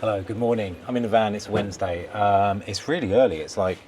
Hello, good morning. I'm in the van, it's Wednesday. It's really early, it's a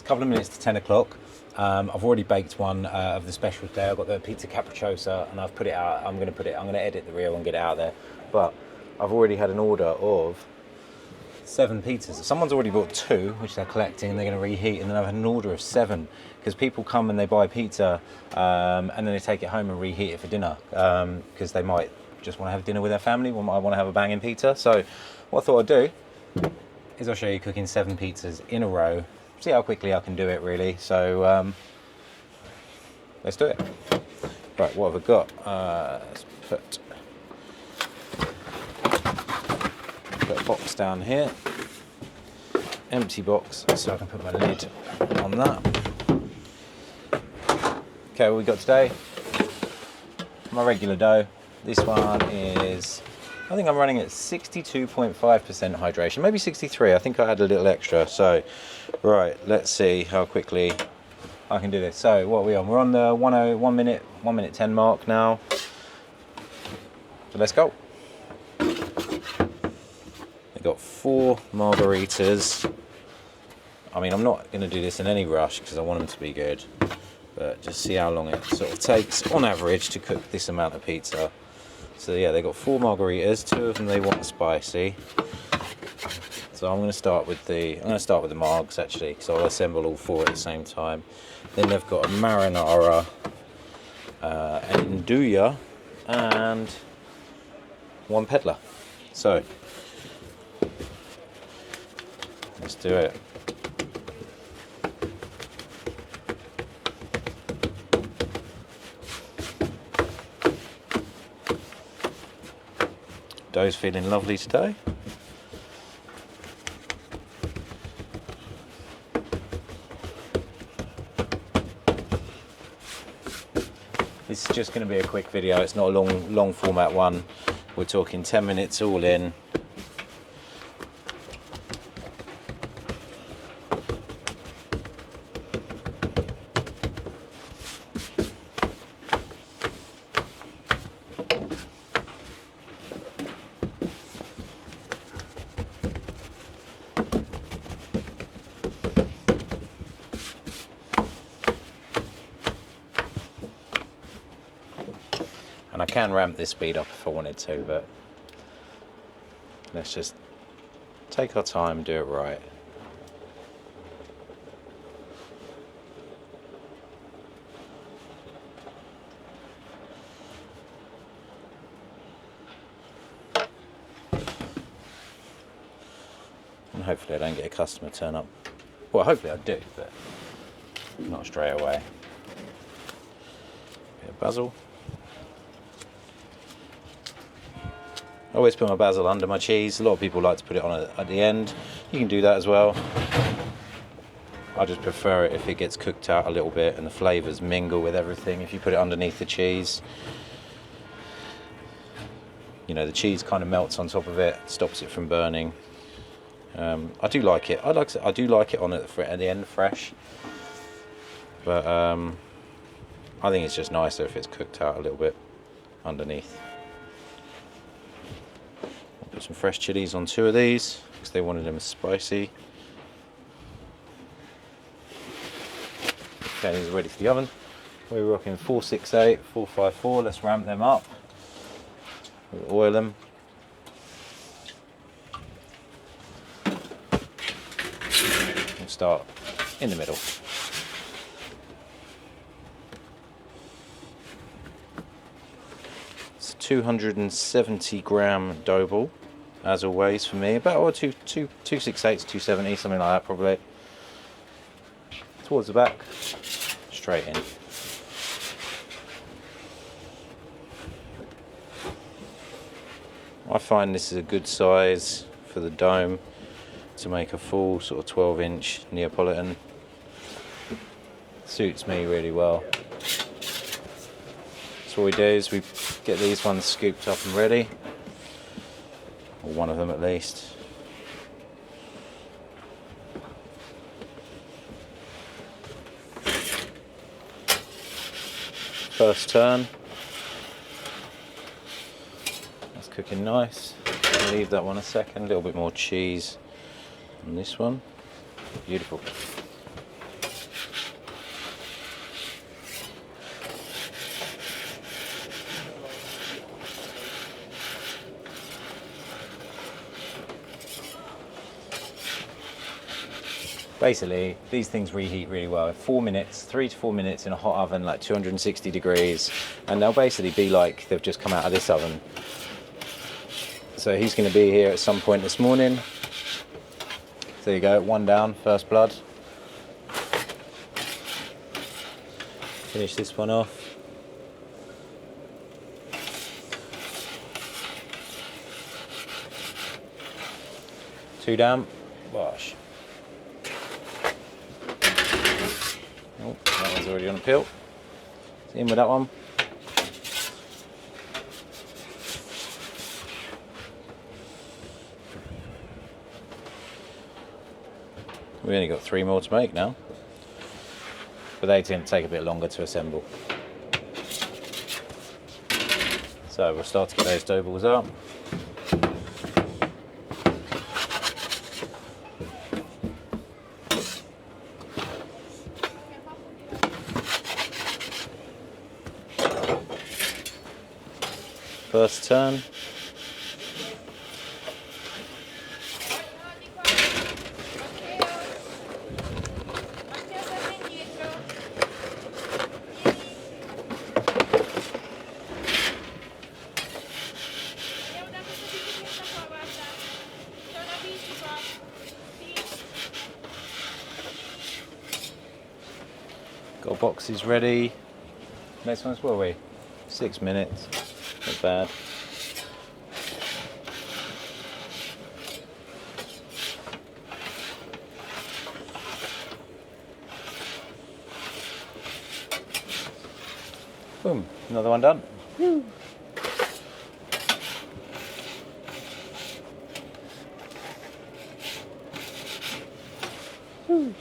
couple of minutes to 10 o'clock. I've already baked one of the special today. I've got the pizza capricciosa and I've put it out. I'm going to edit the reel and get it out there. But I've already had an order of 7 pizzas. Someone's already bought 2, which they're collecting and they're going to reheat. And then I've had an order of 7 because people come and they buy pizza and then they take it home and reheat it for dinner because they might just want to have dinner with their family, or might want to have a banging pizza. So what I thought I'd do is I'll show you cooking 7 pizzas in a row, see how quickly I can do it really. So let's do it. Right, what have I got? Let's put a box down here, empty box, so I can put my lid on that. Okay, what we got today? My regular dough. This one is, I think I'm running at 62.5% hydration, maybe 63. I think I had a little extra. So, right, let's see how quickly I can do this. So, what are we on? We're on the 1 minute 10 mark now. So let's go. I got 4 margaritas. I mean, I'm not going to do this in any rush because I want them to be good, but just see how long it sort of takes on average to cook this amount of pizza. So yeah, they got 4 margaritas. 2 of them they want spicy. So I'm going to start with the margs actually, because I'll assemble all 4 at the same time. Then they've got a marinara, an nduja, and 1 peddler. So let's do it. Dough's feeling lovely today. This is just going to be a quick video. It's not a long format one. We're talking 10 minutes all in. And I can ramp this speed up if I wanted to, but let's just take our time, do it right. And hopefully I don't get a customer turn up. Well, hopefully I do, but not straight away. Bit of basil. I always put my basil under my cheese. A lot of people like to put it on at the end. You can do that as well. I just prefer it if it gets cooked out a little bit and the flavours mingle with everything. If you put it underneath the cheese, you know, the cheese kind of melts on top of it, stops it from burning. I do like it. I do like it on at the end fresh, but I think it's just nicer if it's cooked out a little bit underneath. Put some fresh chilies on 2 of these because they wanted them spicy. Okay, these are ready for the oven. We're rocking 468, 454. Let's ramp them up. We'll oil them. We'll start in the middle. It's a 270 gram dough ball. As always for me, about 268 to 270, something like that probably. Towards the back, straight in. I find this is a good size for the dome to make a full sort of 12-inch Neapolitan. Suits me really well. So what we do is we get these ones scooped up and ready. Or one of them at least. First turn. That's cooking nice. Leave that one a second. A little bit more cheese on this one. Beautiful. Basically, these things reheat really well. 4 minutes, 3 to 4 minutes in a hot oven, like 260 degrees, and they'll basically be like they've just come out of this oven. So he's going to be here at some point this morning. There you go, one down, first blood. Finish this one off. Two down, wash. Oh, that one's already on a peel. In with that one. We only got 3 more to make now, but they tend to take a bit longer to assemble. So we'll start to get those dough balls up. First turn. Got boxes ready. Next one's where are we? 6 minutes. Not bad. Boom, another one done. Woo. Woo.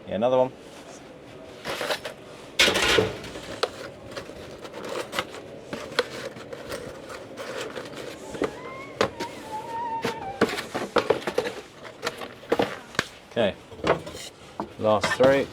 Yeah, another one. Okay, last 3.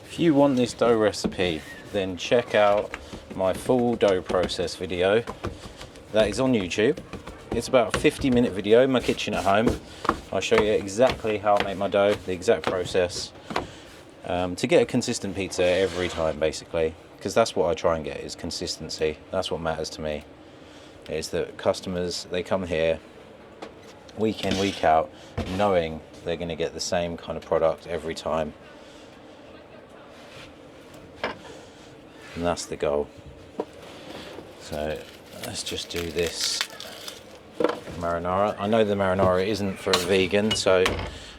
If you want this dough recipe, then check out my full dough process video. That is on YouTube. It's about a 50-minute video in my kitchen at home. I'll show you exactly how I make my dough, the exact process, to get a consistent pizza every time, basically, because that's what I try and get, is consistency. That's what matters to me, is that customers, they come here week in, week out, knowing they're going to get the same kind of product every time. And that's the goal. So let's just do this marinara. I know the marinara isn't for a vegan, so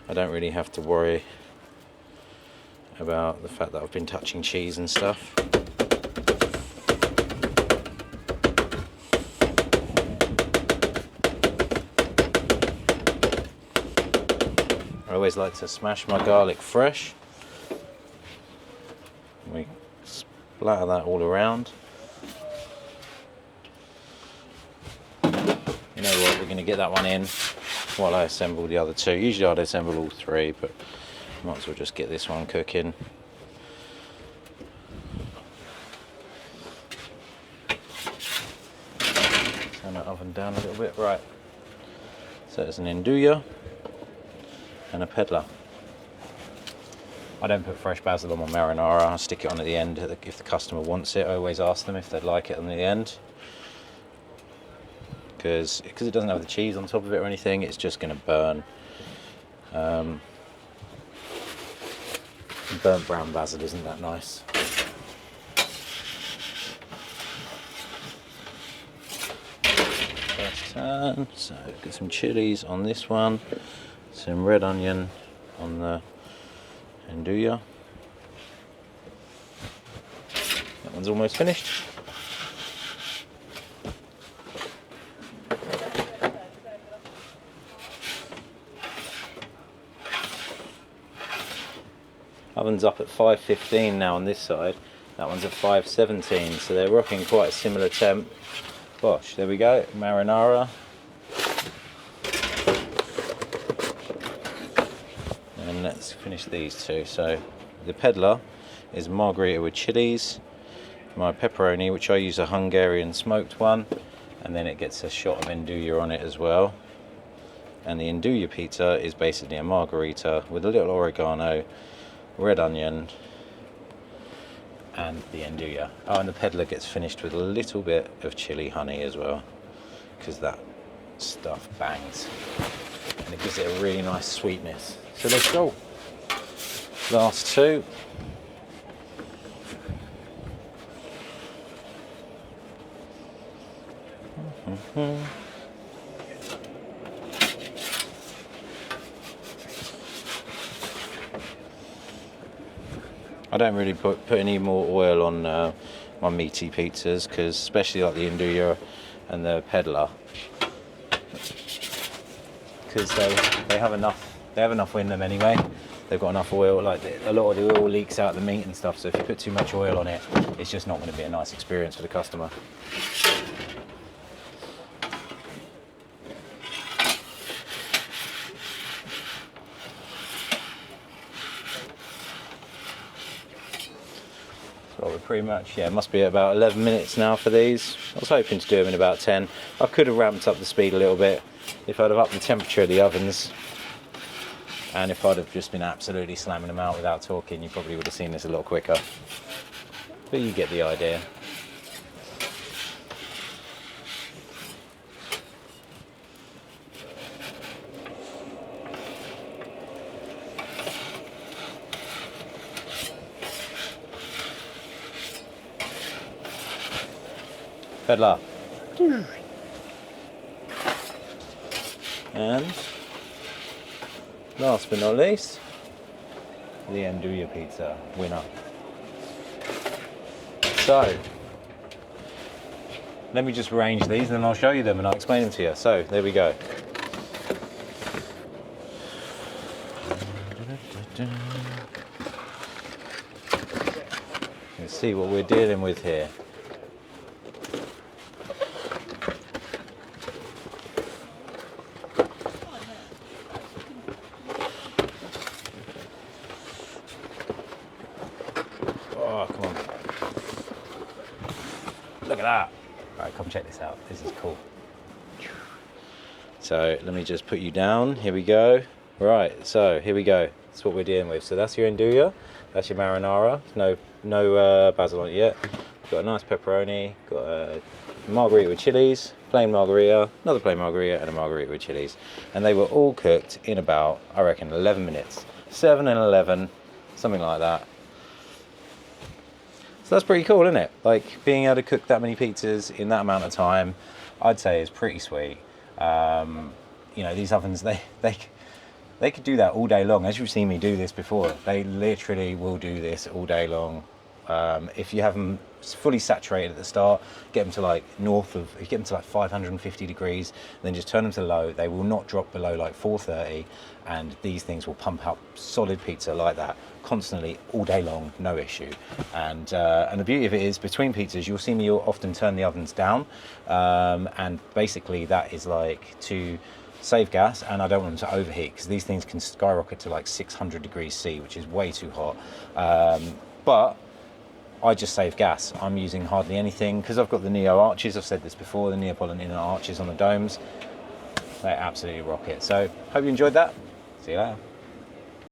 I don't really have to worry about the fact that I've been touching cheese and stuff. I always like to smash my garlic fresh. We splatter that all around. You know what, we're going to get that one in while I assemble the other 2. Usually I'd assemble all 3, but might as well just get this one cooking. Turn that oven down a little bit. Right, so it's an Nduja and a peddler. I don't put fresh basil on my marinara. I stick it on at the end if the customer wants it. I always ask them if they'd like it on the end, because it doesn't have the cheese on top of it or anything. It's just going to burn. Burnt brown basil isn't that nice. First turn. So get some chilies on this one. So some red onion on the andouille. That one's almost finished. Oven's up at 515 now on this side. That one's at 517, so they're rocking quite a similar temp. Gosh, there we go, marinara. And let's finish these two. So the peddler is margherita with chilies. My pepperoni, which I use a Hungarian smoked one, and then it gets a shot of andouille on it as well. And the andouille pizza is basically a margherita with a little oregano, red onion, and the andouille. Oh, and the peddler gets finished with a little bit of chili honey as well, because that stuff bangs and it gives it a really nice sweetness. So let's go. Last two. I don't really put any more oil on my meaty pizzas, because especially like the andouille and the peddler, because they have enough in them anyway. They've got enough oil. Like a lot of the oil leaks out the meat and stuff. So if you put too much oil on it, it's just not going to be a nice experience for the customer. So we're pretty much, yeah, it must be about 11 minutes now for these. I was hoping to do them in about 10. I could have ramped up the speed a little bit if I'd have upped the temperature of the ovens. And if I'd have just been absolutely slamming them out without talking, you probably would have seen this a lot quicker. But you get the idea. Peddler. And last but not least, the andouille pizza winner. So let me just arrange these and then I'll show you them and I'll explain them to you. So there we go. Let's see what we're dealing with here. Look at that. Right, come check this out. This is cool. So let me just put you down. Here we go. Right, so here we go. That's what we're dealing with. So that's your andouille. That's your marinara. No basil on it yet. Got a nice pepperoni. Got a margherita with chilies. Plain margherita. Another plain margherita and a margherita with chilies. And they were all cooked in about, I reckon, 11 minutes. 7 and 11, something like that. So that's pretty cool, isn't it? Like, being able to cook that many pizzas in that amount of time, I'd say is pretty sweet. You know, these ovens, they could do that all day long. As you've seen me do this before, they literally will do this all day long. If you have them fully saturated at the start, get them to like get them to like 550 degrees, then just turn them to low. They will not drop below like 430, and these things will pump up solid pizza like that constantly all day long, no issue. And the beauty of it is, between pizzas, you'll see me often turn the ovens down, and basically that is like to save gas, and I don't want them to overheat, because these things can skyrocket to like 600 degrees C, which is way too hot. But I just save gas. I'm using hardly anything, because I've got the Neo arches. I've said this before, the Neapolitan inner arches on the domes. They absolutely rock it. So hope you enjoyed that. See you later.